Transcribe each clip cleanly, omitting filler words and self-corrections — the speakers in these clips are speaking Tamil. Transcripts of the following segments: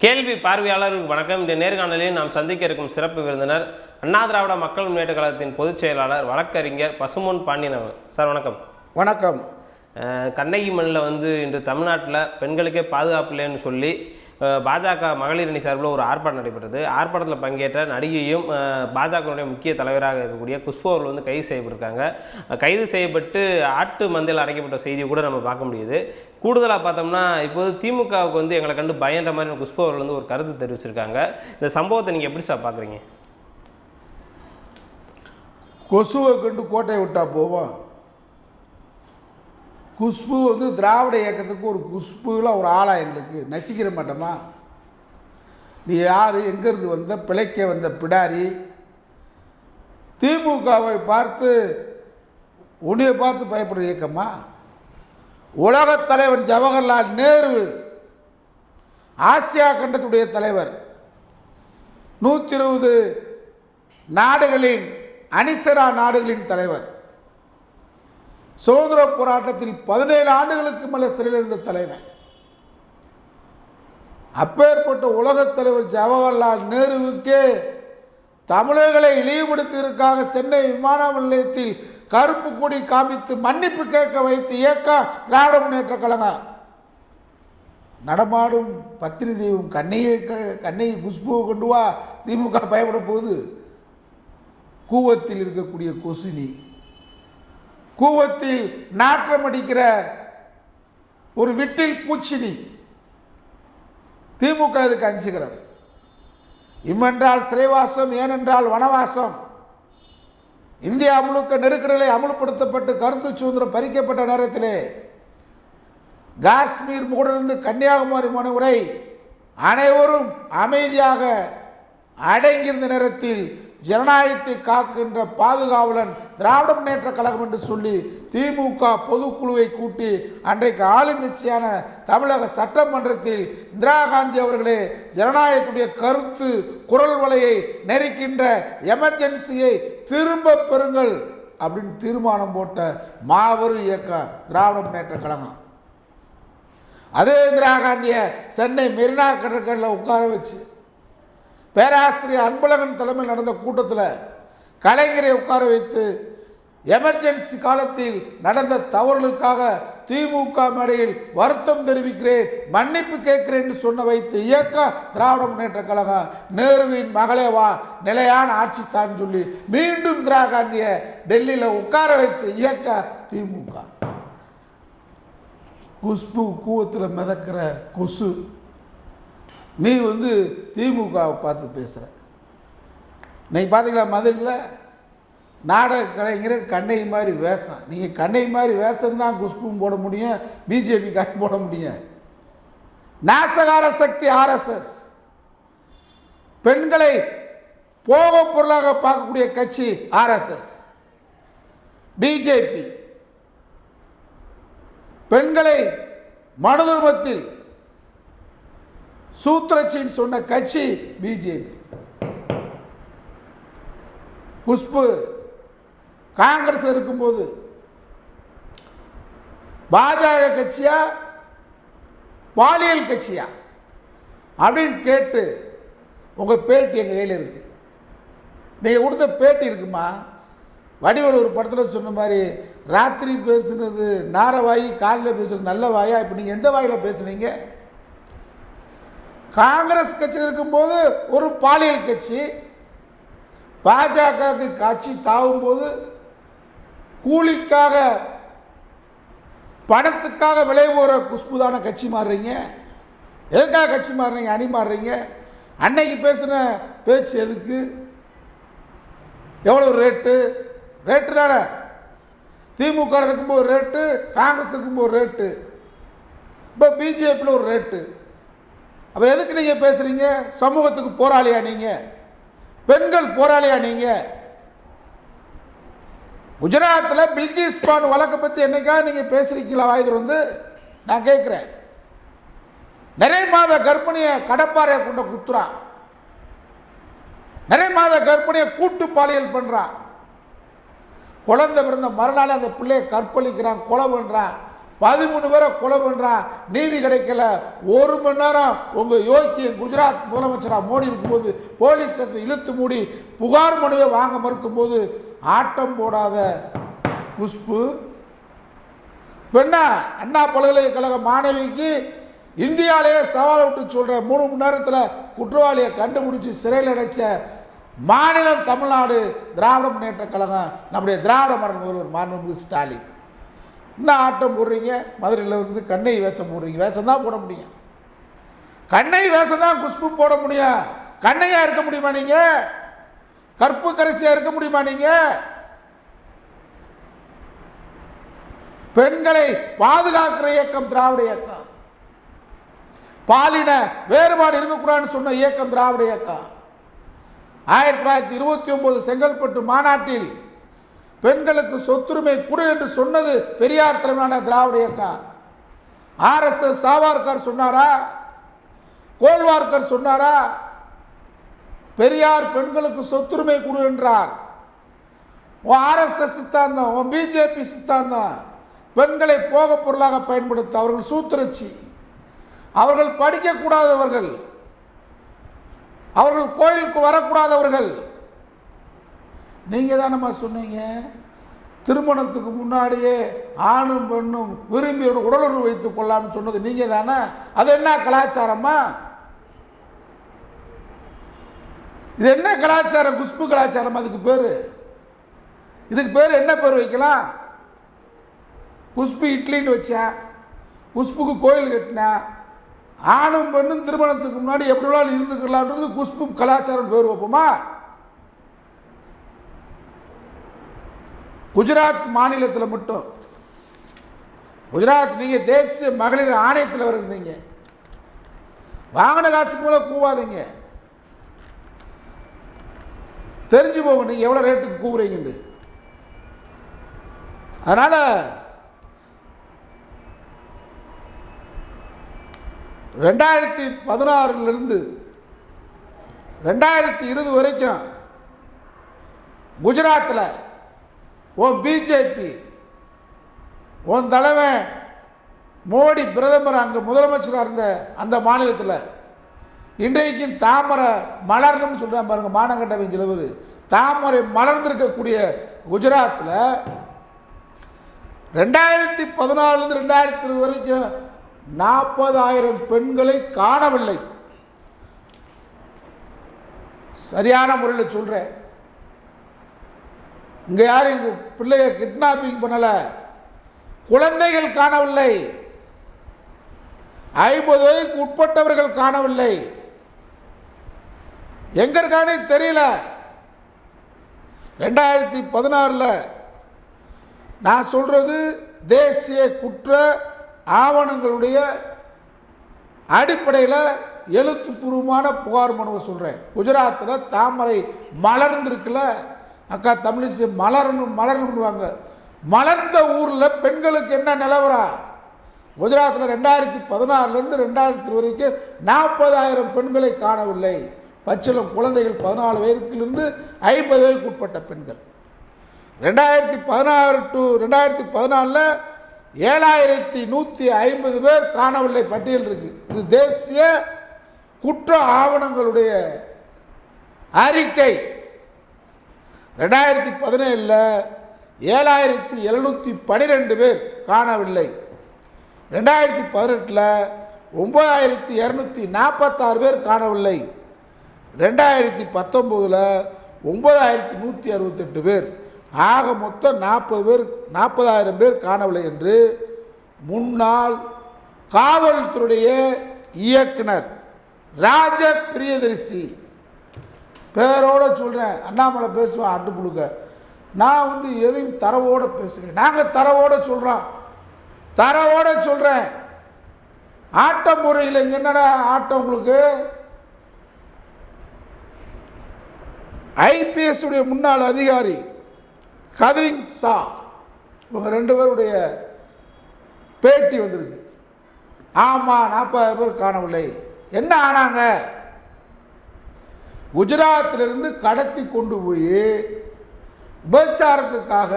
கேள்வி பார்வையாளர்களுக்கு வணக்கம். இந்த நேர்காணலில் நாம் சந்திக்க இருக்கும் சிறப்பு விருந்தினர் அண்ணா திராவிட மக்கள் முன்னேற்ற கழகத்தின் பொதுச் செயலாளர் வழக்கறிஞர் பசும்பொன் பாண்டியன் சார். வணக்கம். வணக்கம். கண்ணகி மண்ணில் இன்று தமிழ்நாட்டில் பெண்களுக்கே பாதுகாப்பு இல்லைன்னு சொல்லி பாஜக மகளிர் அணி சார்பில் ஒரு ஆர்ப்பாட்டம் நடைபெற்றது. ஆர்ப்பாட்டத்தில் பங்கேற்ற நடிகையும் பாஜகவுடைய முக்கிய தலைவராக இருக்கக்கூடிய குஷ்பு அவர்கள் கைது செய்யப்பட்டிருக்காங்க. கைது செய்யப்பட்டு ஆட்டு மந்தையில் அடைக்கப்பட்ட செய்தியை கூட நம்ம பார்க்க முடியுது. கூடுதலாக பார்த்தோம்னா இப்போது திமுகவுக்கு எங்களை கண்டு பயன்ற மாதிரி குஷ்பு அவர்கள் ஒரு கருத்து தெரிவிச்சிருக்காங்க. இந்த சம்பவத்தை நீங்கள் எப்படி சார் பார்க்குறீங்க? கொசுவை கண்டு கோட்டையை விட்டா போவோம். குஷ்பு திராவிட இயக்கத்துக்கு ஒரு குஷ்புவில் ஒரு ஆளாக எங்களுக்கு நசிக்கிற மாட்டோமா? நீ யார், எங்கேருந்து வந்த, பிழைக்க வந்த பிடாரி? திமுகவை பார்த்து உன்னையை பார்த்து பயப்படுற இயக்கமா? உலகத் தலைவன் ஜவஹர்லால் நேரு ஆசியா கண்டத்துடைய தலைவர், 120 நாடுகளின் அணிசரா நாடுகளின் தலைவர், சுதந்திர போராட்டத்தில் 17 ஆண்டுகளுக்கு மேலே சிறையில் இருந்த தலைவர், அப்பேற்பட்ட உலகத் தலைவர் ஜவஹர்லால் நேருவுக்கே தமிழர்களை இழிவுபடுத்துவதற்காக சென்னை விமான நிலையத்தில் கருப்பு கொடி காமித்து மன்னிப்பு கேட்க வைத்து இயக்கம் திராவிட முன்னேற்ற கழகம். நடமாடும் பத்தினி தெய்வம் கண்ணகி குஷ்புவை கொண்டு வா, திமுக பயப்பட போகுது. கூவத்தில் இருக்கக்கூடிய கொசுனி, கூவத்தில் நாற்றம் அடிக்கிற ஒரு விட்டில் பூச்சினி, திமுக இதுக்கு அஞ்சுகிறது. இம்மென்றால் சிறைவாசம், ஏனென்றால் வனவாசம். இந்தியா முழுக்க நெருக்கடிகளை அமுல்படுத்தப்பட்டு கருத்து சுதந்திரம் பறிக்கப்பட்ட நேரத்திலே காஷ்மீர் முதலிருந்து கன்னியாகுமரி வரை அனைவரும் அமைதியாக அடங்கியிருந்த நேரத்தில் ஜனநாயகத்தை காக்கின்ற பாதுகாவலன் திராவிட முன்னேற்ற கழகம் என்று சொல்லி திமுக பொதுக்குழுவை கூட்டி அன்றைக்கு ஆளுங்கட்சியான தமிழக சட்டமன்றத்தில் இந்திரா காந்தி அவர்களே ஜனநாயகத்துடைய கருத்து குரல் வலையை நெருக்கின்ற எமர்ஜென்சியை திரும்ப பெறுங்கள் அப்படின்னு தீர்மானம் போட்ட மாபெரும் இயக்கம் திராவிட முன்னேற்ற கழகம். அதே இந்திரா காந்தியை சென்னை மெரினா கடற்கரையில் உட்கார வச்சு பேராசிரியர் அன்பழகன் தலைமையில் நடந்த கூட்டத்தில் கலைஞரை உட்கார வைத்து எமர்ஜென்சி காலத்தில் நடந்த தவறுகளுக்காக திமுக மேடையில் வருத்தம் தெரிவிக்கிறேன், மன்னிப்பு கேட்கிறேன் என்று சொன்ன வைத்து இயக்கம் திராவிட முன்னேற்ற கழகம். நேருவின் மகளே வா, நிலையான ஆட்சி தான் சொல்லி மீண்டும் இந்திரா காந்தியை டெல்லியில் உட்கார வச்ச இயக்கம் திமுக. குஷ்பு கூவத்தில் மிதக்கிற கொசு, நீ திமுகவை பார்த்து பேசுகிற. இன்னைக்கு பார்த்தீங்களா மதுரையில் நாடக கலைஞர் கண்ணகி மாதிரி வேஷம். நீங்கள் கண்ணகி மாதிரி வேஷம் தான் குஷ்பும் போட முடியும், பிஜேபிக்காக போட முடியும். நாசகார சக்தி ஆர்எஸ்எஸ் பெண்களை போக பொருளாக பார்க்கக்கூடிய கட்சி ஆர்எஸ்எஸ். பிஜேபி பெண்களை மனு தர்மத்தில் சூத்திரச்சின்னு சொன்ன கட்சி பிஜேபி. குஷ்பு காங்கிரஸ் இருக்கும்போது பாஜக கட்சியா பாலியல் கட்சியா அப்படின்னு கேட்டு உங்கள் பேட்டி எங்கள் கையில் இருக்கு. நீங்கள் கொடுத்த பேட்டி இருக்குமா? வடிவேல் ஒரு படத்தில் சொன்ன மாதிரி ராத்திரி பேசுனது நார வாயி, காலையில் பேசுனது நல்ல வாயா. இப்போ நீங்கள் எந்த வாயில் பேசுனீங்க? காங்கிரஸ் கட்சியில் இருக்கும்போது ஒரு பாலியல் கட்சி, பாஜகவுக்கு கட்சி தாவும் போது கூலிக்காக பணத்துக்காக விலை போகிற குஷ்புதான கட்சி மாறுறீங்க. எதுக்காக கட்சி மாறுறீங்க, அணி மாறுறீங்க? அன்னைக்கு பேசின பேச்சு எதுக்கு? எவ்வளோ ரேட்டு தானே. திமுக இருக்கும்போது ஒரு ரேட்டு, காங்கிரஸ் இருக்கும்போது ஒரு ரேட்டு, இப்போ பிஜேபியில் ஒரு ரேட்டு. அப்போ எதுக்கு நீங்கள் பேசுகிறீங்க? சமூகத்துக்கு போராளியா நீங்கள்? பெண்கள் போராளியா நீங்கள்? குஜராத்தில் பில்கிஸ் பானு வழக்கை பற்றி என்னைக்காக நீங்கள் பேசுகிறீங்களா? வாய்து நான் கேட்குறேன். நிறைய மாத கர்ப்பிணியை கடப்பாறையை கொண்ட குத்துறான், நிறைய மாத கர்ப்பிணியை கூட்டு பாலியல் பண்ணுறான், குழந்தை பிறந்த மறுநாள் அந்த பிள்ளையை கற்பழிக்கிறான், கொலை பண்ணுறான். 13 பேரை கொலை பண்ணுறான், நீதி கிடைக்கல. 1 மணி நேரம் உங்கள் யோகி குஜராத் முதலமைச்சராக மோடி இருக்கும்போது போலீஸ் ஸ்டேஷன் இழுத்து மூடி புகார் மனுவை வாங்க மறுக்கும்போது ஆட்டம் போடாத குஷ்பு பெண்ணா அண்ணா பல்கலைக்கழக மாணவிக்கு இந்தியாவிலேயே சவால் விட்டு சொல்கிறேன், 3 மணி நேரத்தில் குற்றவாளியை கண்டுபிடிச்சி சிறையில் அடைச்ச மாநிலம் தமிழ்நாடு திராவிட முன்னேற்ற கழகம், நம்முடைய திராவிட மாடல் முதல்வர் மாண்புமிகு ஸ்டாலின். என்ன ஆட்டம் போடுறீங்க? மதுரையில் வந்து கண்ணை வேஷம் போடுறீங்க. வேஷம் தான் போட முடியும், கண்ணை வேஷம் தான் குஷ்பு போட முடியும். கண்ணையா இருக்க முடியுமா நீங்க? கற்பு கரசியா இருக்க முடியுமா நீங்க? பெண்களை பாதுகாக்கிற இயக்கம் திராவிட இயக்கம், பாலின வேறுபாடு இருக்கக்கூடாதுன்னு சொன்ன இயக்கம் திராவிட இயக்கம். 1929 செங்கல்பட்டு மாநாட்டில் பெண்களுக்கு சொத்துரிமை கொடு என்று சொன்னது பெரியார் தலைமையிலான திராவிட இயக்கம். RSS சாவர்கர் சொன்னாரா? கோல்வார்கர் சொன்னாரா? பெரியார் பெண்களுக்கு சொத்துரிமை கொடு என்றார். RSS சித்தாந்தம், BJP சித்தாந்தம், பெண்களை போக பொருளாக பயன்படுத்த அவர்கள் சூத்திரச்சி, அவர்கள் படிக்கக்கூடாதவர்கள், அவர்கள் கோயிலுக்கு வரக்கூடாதவர்கள். நீங்கள் தானம்மா சொன்னீங்க திருமணத்துக்கு முன்னாடியே ஆணும் பெண்ணும் விரும்பி உடலுறவு வைத்துக் கொள்ளாமல் சொன்னது நீங்கள் தானே. அது என்ன கலாச்சாரமா? இது என்ன கலாச்சாரம்? குஷ்பு கலாச்சாரம். அதுக்கு பேர், இதுக்கு பேர் என்ன பேர் வைக்கலாம்? குஷ்பு இட்லின்னு வச்சேன், குஷ்புக்கு கோயில் கட்டினேன், ஆணும் பெண்ணும் திருமணத்துக்கு முன்னாடி எப்படி வேணாலும் இருந்துக்கலான்றது குஷ்பு கலாச்சாரம் பேர் வைப்போமா? குஜராத் மாநிலத்தில் மட்டும், குஜராத் நீங்கள் தேசிய மகளிர் ஆணையத்தில் இருந்தீங்க, வாங்கின காசுக்கு மேலே கூவாதீங்க, தெரிஞ்சு போகும் நீங்கள் எவ்வளோ ரேட்டுக்கு கூவுறீங்கன்னு. அதனால் 2016 2020 வரைக்கும் குஜராத்தில் பிஜேபி உன் தலைமை மோடி பிரதமர் அங்கே முதலமைச்சராக இருந்த அந்த மாநிலத்தில் இன்றைக்கும் தாமரை மலர்னு சொல்கிறான் பாருங்கள், மானங்கட்ட வெஞ்சிலவர் தாமரை மலர்ந்திருக்கக்கூடிய குஜராத்தில் 2014 2020 வரைக்கும் 40,000 பெண்களை காணவில்லை. சரியான முறையில் சொல்கிறேன், இங்கே யாரும் எங்கள் பிள்ளைய கிட்னாப்பிங் பண்ணலை, குழந்தைகள் காணவில்லை, 50 வயதுக்கு உட்பட்டவர்கள் காணவில்லை. எங்க இருக்கானே தெரியல. 2016 நான் சொல்றது தேசிய குற்ற ஆவணங்களுடைய அடிப்படையில் எழுத்துப்பூர்வமான புகார் மனுவை சொல்கிறேன். குஜராத்தில் தாமரை மலர்ந்துருக்குல்ல அக்கா, தமிழிசை மலரணும்னுவாங்க. மலர்ந்த ஊரில் பெண்களுக்கு என்ன நிலவரம்? குஜராத்தில் 2016 2020 வரைக்கும் 40,000 பெண்களை காணவில்லை. பச்சிளம் குழந்தைகள் 14 வயதிலிருந்து 50 வயதுக்கு உட்பட்ட பெண்கள். 2016 to 2014 7,150 பேர் காணவில்லை பட்டியல் இருக்கு. இது தேசிய குற்ற ஆவணங்களுடைய அறிக்கை. 2017 7,712 பேர் காணவில்லை. 2018 9,246 பேர் காணவில்லை. 2019 9,168 பேர், ஆக மொத்தம் 40,000 பேர் காணவில்லை என்று முன்னாள் காவல்துறைய இயக்குனர் ராஜ பிரியதரிசி பேரோட சொல்கிறேன். அண்ணாமலை பேசுவேன் அட்டுப்புழுக்க, நான் எதையும் தரவோடு பேசுகிறேன். நாங்கள் தரவோடு சொல்கிறோம், தரவோடு சொல்கிறேன். ஆட்டம் முறையில் இங்கே என்னடா ஆட்டம்? உங்களுக்கு IPS உடைய முன்னாள் அதிகாரி கதிரின் சா, இவங்க 2 பேருடைய பேட்டி வந்திருக்கு. ஆமாம் 40,000 பேர் காணவில்லை. என்ன ஆனாங்க? குஜராத்திலிருந்து கடத்தி கொண்டு போய் விபச்சாரத்துக்காக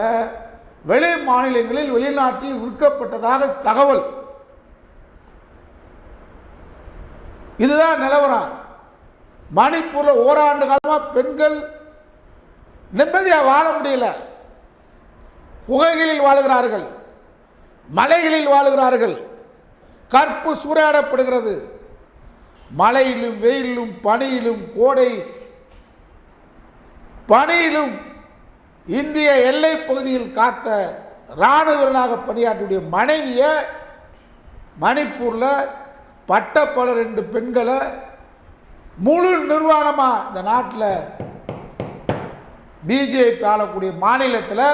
வெளி மாநிலங்களில் வெளிநாட்டில் விற்கப்பட்டதாக தகவல். இதுதான் நிலவரம். மணிப்பூரில் ஓராண்டு காலமாக பெண்கள் நிம்மதியாக வாழ முடியல. குகைகளில் வாழுகிறார்கள், மலைகளில் வாழுகிறார்கள், கற்பு சூறையாடப்படுகிறது. மழையிலும் வெயிலும் பனியிலும் கோடை பனியிலும் இந்திய எல்லை பகுதியில் காத்த இராணுவ வீரனாக பணியாற்றிய மனைவியை மணிப்பூரில் பட்டப்பட 2 பெண்களை முழு நிர்வாணமாக இந்த நாட்டில் பிஜேபி ஆளக்கூடிய மாநிலத்தில்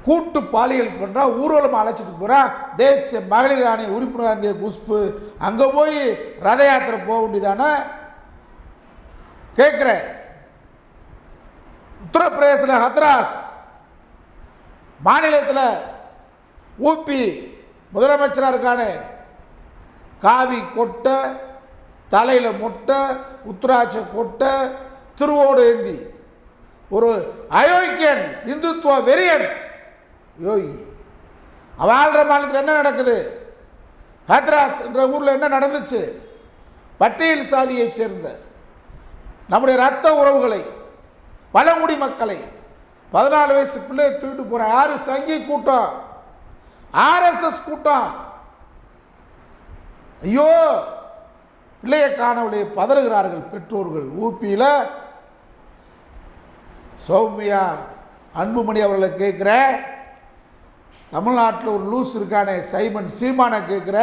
கூட்டு பாலியல் பண்ணுறா, ஊர்வலமாக அழைச்சிட்டு போகிறா. தேசிய மகளிர் ஆணைய உறுப்பினராக இருந்த குஷ்பு அங்கே போய் ரத யாத்திரை போக வேண்டியதானே கேட்குறேன். உத்தரப்பிரதேசில் ஹத்ராஸ் மாநிலத்தில் ஊபி முதலமைச்சராக இருக்கானே, காவி கொட்டை, தலையில் மொட்டை, உத்தராட்ச கொட்டை, திருவோடு ஏந்தி ஒரு அயோக்கியன், இந்துத்துவ வெறியன் யோகி. அவன் ஆள்ற மாநிலத்தில் என்ன நடக்குது? ஹத்ராஸ் என்ற ஊரில் என்ன நடந்துச்சு? பட்டியல் சாதியைச் சேர்ந்த நம்முடைய இரத்த உறவுகளை, பழங்குடி மக்களை 14 வயசு பிள்ளையை தூக்கிட்டு போகிற யாரு? சங்கி கூட்டம், ஆர்எஸ்எஸ் கூட்டம். ஐயோ, பிள்ளையை காணவில்லை பதறுகிறார்கள் பெற்றோர்கள். ஊபியில் சௌமியா அன்புமணி அவர்களை கேட்குற, தமிழ்நாட்டில் ஒரு லூஸ் இருக்கானே சைமன் சீமானை கேட்குற,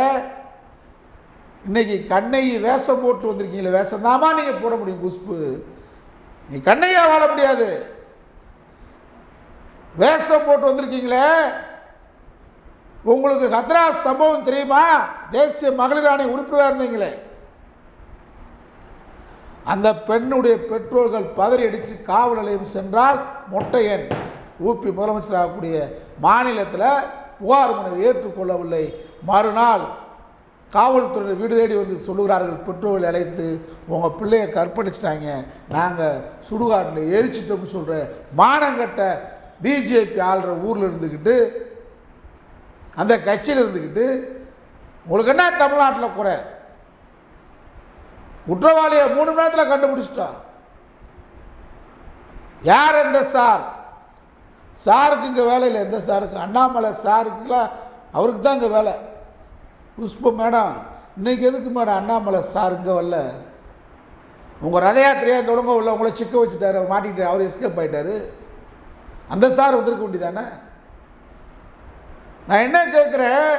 இன்னைக்கு கண்ணையை வேஷம் போட்டு வந்திருக்கீங்களே, வேஷம் தாமா நீங்கள் போட முடியும் குஷ்பு, நீ கண்ணையா வாழ முடியாது. வேஷம் போட்டு வந்திருக்கீங்களே, உங்களுக்கு ஹத்ராஸ் சம்பவம் தெரியுமா? தேசிய மகளிர் ஆணைய உறுப்பினராக இருந்தீங்களே, அந்த பெண்ணுடைய பெற்றோர்கள் பதறி அடித்து காவல் நிலையம் சென்றால் மொட்டையன் ஊபி முதலமைச்சராகக்கூடிய மாநிலத்தில் புகார் மனுவை ஏற்றுக்கொள்ளவில்லை. மறுநாள் காவல்துறை வீடு தேடி வந்து சொல்லுகிறார்கள், பெற்றோர்கள் அழைத்து உங்கள் பிள்ளையை கற்பழிச்சிட்டாங்க, நாங்கள் சுடுகாட்டில் எரிச்சிட்டோம்னு சொல்கிற மானங்கட்ட பிஜேபி ஆள்ற ஊரில் இருந்துக்கிட்டு, அந்த கட்சியில் இருந்துக்கிட்டு உங்களுக்கு என்ன தமிழ்நாட்டில் குறை? குற்றவாளியை 3 மணி நேரத்தில் கண்டுபிடிச்சிட்டோம். யார் எந்த சார்? சாருக்கு இங்கே வேலை இல்லை. எந்த சாருக்கு? அண்ணாமலை சாருக்குலாம் அவருக்கு தான் இங்கே வேலை. புஷ்ப மேடம், இன்னைக்கு எதுக்கு மேடம் அண்ணாமலை சார் இங்கே வரல? உங்கள் ரத யாத்திரையாக இந்த ஒழுங்க உள்ள உங்களை சிக்க வச்சுட்டாரு, மாட்டிக்கிட்டாரு, அவர் எஸ்கேப் ஆகிட்டாரு. அந்த சார் வந்திருக்க வேண்டியதானே? நான் என்ன கேட்குறேன்,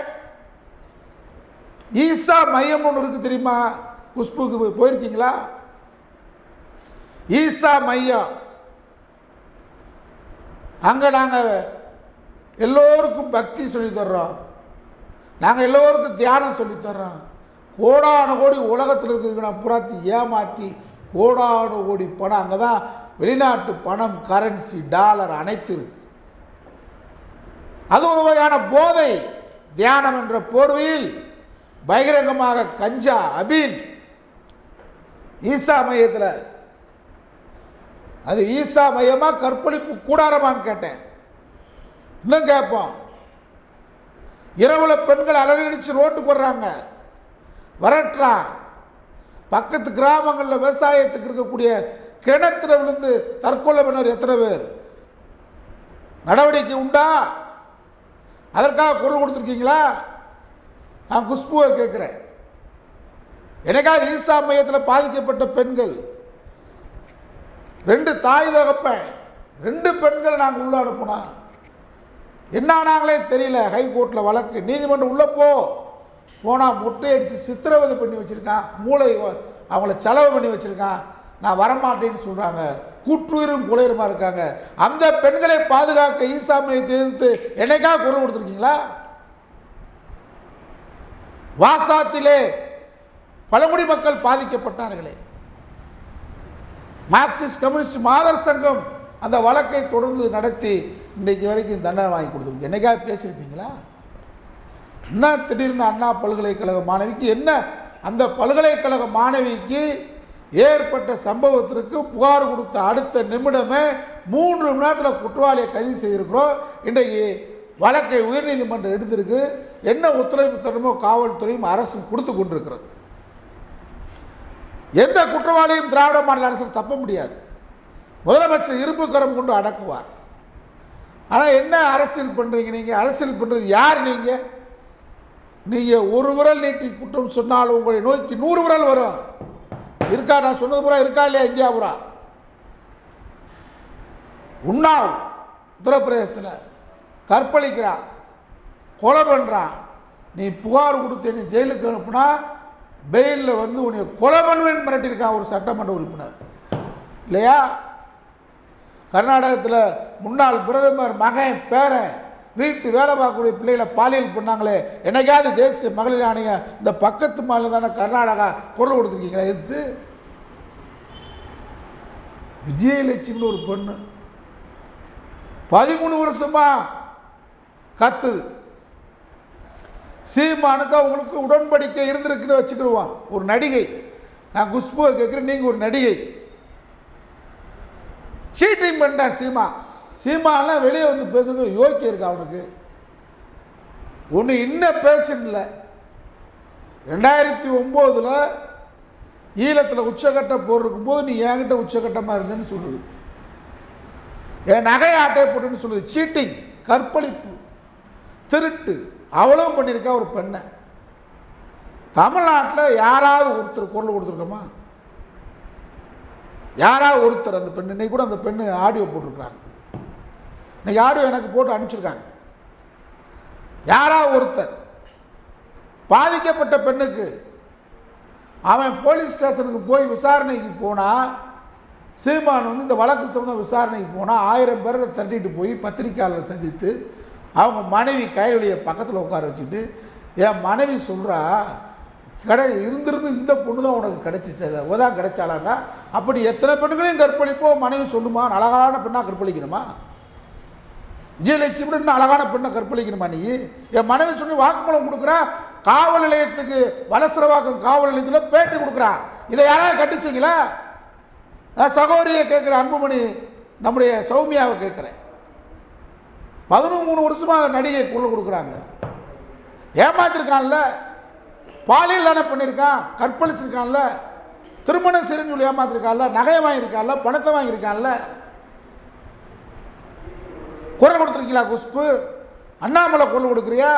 ஈசா மையம் ஒன்று இருக்குது தெரியுமா? குஷ்புக்கு போயிருக்கீங்களா? ஈசா மையம், அங்கே நாங்கள் எல்லோருக்கும் பக்தி சொல்லித்தர்றோம், நாங்கள் எல்லோருக்கும் தியானம் சொல்லித்தர்றோம். கோடான கோடி உலகத்தில் இருக்குதுன்னா புறாத்தி ஏமாற்றி கோடான கோடி பணம் அங்கே தான், வெளிநாட்டு பணம், கரன்சி, டாலர் அனைத்து இருக்கு. அது ஒரு வகையான போதை. தியானம் என்ற போர்வையில் பகிரங்கமாக கஞ்சா, அபீன் ஈசா மையத்தில். அது ஈசா மையமா கற்பழிப்பு கூடாரமான்னு கேட்டேன். இன்னும் கேட்போம். இரவுல பெண்கள் அலறடிச்சு ரோட்டுக்கு வர்றாங்க, வரட்டுறான். பக்கத்து கிராமங்களில் விவசாயத்துக்கு இருக்கக்கூடிய கிணத்துல விழுந்து தற்கொலை பண்ணவர் எத்தனை பேர்? நடவடிக்கை உண்டா? அதற்காக குரல் கொடுத்துருக்கீங்களா? நான் குஷ்புவை கேட்குறேன். எனக்காக ஈசா மையத்தில் பாதிக்கப்பட்ட பெண்கள் 2 தாய் தகப்பன் 2 பெண்கள் நாங்கள் உள்ள அனுப்பினோம். என்ன ஆனாங்களே தெரியல. ஹைகோர்ட்டில் வழக்கு, நீதிமன்றம் உள்ளே போனால் மொட்டை அடித்து சித்திரவதை பண்ணி வச்சுருக்கான், மூளை அவங்கள செலவு பண்ணி வச்சுருக்கான், நான் வரமாட்டேன்னு சொல்கிறாங்க, கூற்றுயிரும் குலையுமா இருக்காங்க. அந்த பெண்களை பாதுகாக்க ஈசா மையத்தை எதிர்த்து என்னைக்காக குரல் கொடுத்துருக்கீங்களா? வாசாத்திலே பழங்குடி மக்கள் பாதிக்கப்பட்டார்களே, மார்க்சிஸ்ட் கம்யூனிஸ்ட் மாதர் சங்கம் அந்த வழக்கை தொடர்ந்து நடத்தி இன்றைக்கு வரைக்கும் தண்டனை வாங்கி கொடுத்துருக்கு. என்னைக்காக பேசியிருப்பீங்களா? என்ன திடீர்னு அண்ணா பல்கலைக்கழக மாணவிக்கு என்ன, அந்த பல்கலைக்கழக மாணவிக்கு ஏற்பட்ட சம்பவத்திற்கு புகார் கொடுத்த அடுத்த நிமிடமே 3 மணி நேரத்தில் குற்றவாளியை கைது செய்திருக்கிறோம். இன்றைக்கு வழக்கை உயர்நீதிமன்றம் எடுத்திருக்கு. என்ன ஒத்துழைப்பு தரமோ காவல்துறையும் அரசும் கொடுத்து கொண்டிருக்கிறது. எந்த குற்றவாளியும் திராவிட மாடல் அரசு தப்ப முடியாது. முதலமைச்சர் இரும்பு கரம் கொண்டு அடக்குவார். ஆனால் என்ன அரசியல் பண்ணுறீங்க நீங்கள்? அரசியல் பண்ணுறது யார்? நீங்கள் ஒரு விரல் நீட்டி குற்றம் சொன்னாலும் உங்களை நோக்கி 100 விரல் வரும். இருக்கா? நான் சொன்னது பூரா இருக்கா இல்லையா? இந்தியா பூரா உண்ணாவ் உத்தரப்பிரதேசத்தில் கற்பழிக்கிறான், கொலை பண்ணுறான். நீ புகார் கொடுத்து நீ ஜெயிலுக்கு அனுப்புனா பெயிலில் வந்து உன்னை கொலை பண்ணுவேன்னு மிரட்டியிருக்கான் ஒரு சட்டமன்ற உறுப்பினர் இல்லையா? கர்நாடகத்தில் முன்னாள் பிரதமர் மகன் பேரன் வீட்டு வேலை பார்க்கக்கூடிய பிள்ளைகளை பாலியல் பண்ணாங்களே, என்னைக்காவது தேசிய மகளிர் ஆணையம் இந்த பக்கத்து மாநிலம் தானே கர்நாடகா குரல் கொடுத்துருக்கீங்களா? எது விஜயலட்சுமின்னு ஒரு பொண்ணு 13 வருஷமா கத்துது. சீமானுக்கு அவங்களுக்கு உடன்படிக்கை இருந்திருக்குன்னு வச்சுக்கிடுவான். ஒரு நடிகை, நான் குஷ்புவை கேட்குறேன், நீங்கள் ஒரு நடிகை, சீட்டிங் பண்ணிட்டேன் சீமாலாம் வெளியே வந்து பேசுறது யோக்கியம் இருக்கா அவனுக்கு? ஒன்று இன்னும் பேசல. 2009 ஈழத்தில் உச்சக்கட்ட போர் இருக்கும்போது நீ என்கிட்ட உச்சக்கட்டமாக இருந்தேன்னு சொல்லுது. என் நகை ஆட்டையை போட்டுன்னு சொல்லுது. சீட்டிங், கற்பழிப்பு, திருட்டு அவ்வளவும் பண்ணியிருக்கா ஒரு பெண்ணை. தமிழ்நாட்டில் யாராவது ஒருத்தர் குரல் கொடுத்துருக்கோமா? யாராவது ஒருத்தர்? அந்த பெண்ணு இன்னைக்கு கூட அந்த பெண்ணு ஆடியோ போட்டிருக்கிறாங்க. இன்னைக்கு ஆடியோ எனக்கு போட்டு அனுப்பிச்சிருக்காங்க. யாராவது ஒருத்தர் பாதிக்கப்பட்ட பெண்ணுக்கு அவன் போலீஸ் ஸ்டேஷனுக்கு போய் விசாரணைக்கு போனால், சீமான் வந்து இந்த வழக்கு சம்பந்தம் விசாரணைக்கு போனால் 1000 பேரை தட்டிட்டு போய் பத்திரிக்கையாளரை சந்தித்து அவங்க மனைவி கையிலுடைய பக்கத்தில் உட்கார வச்சுட்டு, என் மனைவி சொல்கிறா இருந்திருந்து இந்த பொண்ணு தான் உனக்கு கிடைச்சிச்சு, தான் கிடைச்சாலான்னா, அப்படி எத்தனை பெண்களையும் கற்பழிப்போ மனைவி சொல்லுமா? அழகான பெண்ணாக கற்பழிக்கணுமா? விஜயலட்சுமி இன்னும் அழகான பெண்ணை கற்பழிக்கணுமா? நீ என் மனைவி சொல்லி வாக்குமூலம் கொடுக்குறா. காவல் நிலையத்துக்கு வலசரவாக்கம் காவல் நிலையத்தில் பேட்டி கொடுக்குறான். இதை யாராவது கட்டிச்சிங்களா? சகோதரியை கேட்குறேன், அன்புமணி நம்முடைய சௌமியாவை கேட்குறேன். 13 வருஷமாக நடிகை குரல் கொடுக்குறாங்க. ஏமாத்திருக்கான்ல, பாலியல் தானே பண்ணியிருக்கான், கற்பழிச்சிருக்கான்ல, திருமணம் சரின்னு சொல்லி ஏமாத்திருக்கான்ல, நகையை வாங்கியிருக்கான்ல, பணத்தை வாங்கியிருக்கான்ல. குரல் கொடுத்துருக்கீங்களா? குஷ்பு, அண்ணாமலை குரல் கொடுக்குறியா?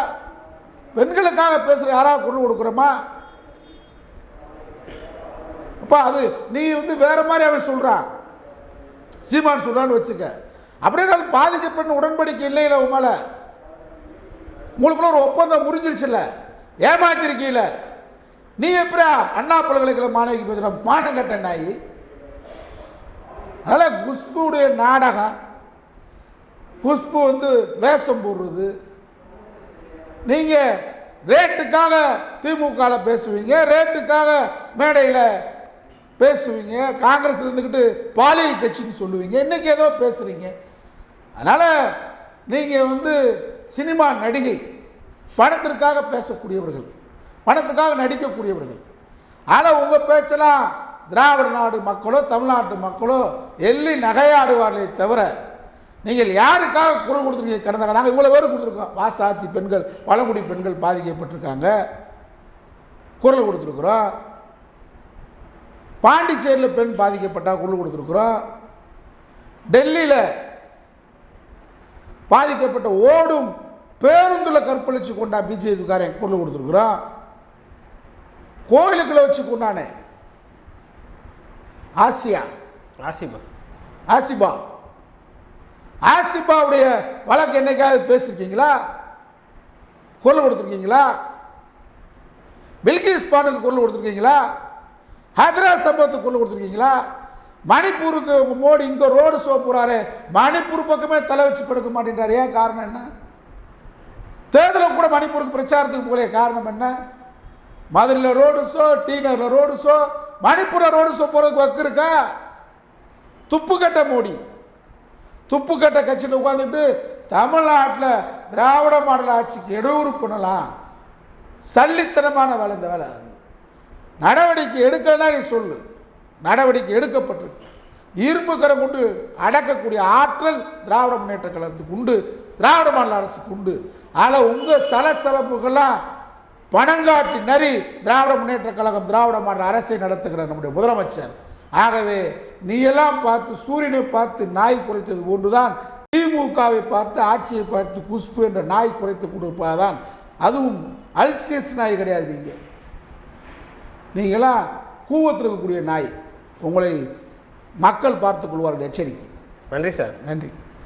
பெண்களுக்காக பேசுகிற யாராவது குரல் கொடுக்குறோமா? அப்பா அது நீ வந்து வேற மாதிரி அவன் சொல்கிறான், சீமான் சொல்கிறான்னு வச்சுக்க. அப்படியே தான் பாதிக்கப்பட்ட உடன்படிக்கை இல்லையில உன் மேலே. உங்களுக்குள்ள ஒரு ஒப்பந்தம் முறிஞ்சிருச்சுல்ல, ஏமாத்திருக்கீல. நீ எப்படா அண்ணா பல்கலைக்கழக மாணவிக்கு பேசுகிற மானம் கட்ட நாய்? அதனால் குஷ்புடைய நாடகம், குஷ்பு வந்து வேஷம் போடுறது. நீங்கள் ரேட்டுக்காக திமுகவில் பேசுவீங்க, ரேட்டுக்காக மேடையில் பேசுவீங்க, காங்கிரஸ் இருந்துக்கிட்டு பாலியல் கட்சின்னு சொல்லுவீங்க, இன்றைக்கி ஏதோ பேசுகிறீங்க. அதனால் நீங்கள் வந்து சினிமா நடிகை, பணத்திற்காக பேசக்கூடியவர்கள், பணத்துக்காக நடிக்கக்கூடியவர்கள். ஆனால் உங்கள் பேச்செல்லாம் திராவிட நாடு மக்களோ தமிழ்நாட்டு மக்களோ எள்ளி நகையாடுவார்களே தவிர, நீங்கள் யாருக்காக குரல் கொடுத்துருக்கீங்க? கடந்த நாங்கள் இவ்வளோ பேர் கொடுத்துருக்கோம். வாசாத்தி பெண்கள், பழங்குடி பெண்கள் பாதிக்கப்பட்டிருக்காங்க, குரல் கொடுத்துருக்குறோம். பாண்டிச்சேரியில் பெண் பாதிக்கப்பட்டால் குரல் கொடுத்துருக்குறோம். டெல்லியில் பாதிக்கப்பட்ட ஓடும் பேருந்தில் கற்பழிச்சு கொண்டா பிஜேபிக்காரன் குரல் கொடுத்துருக்குறோம். கோயிலுக்குள்ள வச்சு கொண்டானே ஆசிபாவுடைய வழக்கு என்னைக்காவது பேசியிருக்கீங்களா? குரல் கொடுத்துருக்கீங்களா? பில்கிஸ் பானுக்கு குரல் கொடுத்துருக்கீங்களா? ஹைதராபாத் சம்பவத்துக்கு குரல் கொடுத்துருக்கீங்களா? மணிப்பூருக்கு மோடி இங்கே ரோடு ஷோ போகிறாரு, மணிப்பூர் பக்கமே தலை வச்சு படுக்க மாட்டேன்றார். ஏன் காரணம் என்ன? தேர்தலில் கூட மணிப்பூருக்கு பிரச்சாரத்துக்கு போகலையே, காரணம் என்ன? மதுரையில் ரோடு ஷோ, டி நகரில் ரோடு ஷோ, மணிப்பூரில் ரோடு ஷோ போகிறதுக்கு வக்கு இருக்கா? துப்பு கட்ட மோடி, துப்பு கட்ட கட்சியில் உட்காந்துட்டு தமிழ்நாட்டில் திராவிட மாடல் ஆட்சிக்கு இடையூறு பண்ணலாம். சல்லித்தனமான வேலை. இந்த வேலை நடவடிக்கை எடுக்கலன்னா நீ சொல்லு. நடவடிக்கை எடுக்கப்பட்டிருக்கு. இரும்பு கரம் கொண்டு அடக்கக்கூடிய ஆற்றல் திராவிட முன்னேற்ற கழகத்துக்கு உண்டு, திராவிட மாடல் அரசுக்கு உண்டு. அதில் உங்கள் சலசலப்புகள்லாம் பணங்காட்டி நரி திராவிட முன்னேற்ற கழகம் திராவிட மாடல் அரசை நடத்துகிற நம்முடைய முதலமைச்சர். ஆகவே நீ எல்லாம் பார்த்து சூரியனை பார்த்து நாய் குறைத்தது போன்றுதான் திமுகவை பார்த்து ஆட்சியை பார்த்து குஷ்பு என்ற நாய் குறைத்து கொடுப்பதுதான். அதுவும் அல்சியஸ் நாய் கிடையாது. நீங்களாம் கூவத்தில் இருக்கக்கூடிய நாய். உங்களை மக்கள் பார்த்துக் கொள்வார்கள். எச்சரிக்கை. நன்றி சார். நன்றி.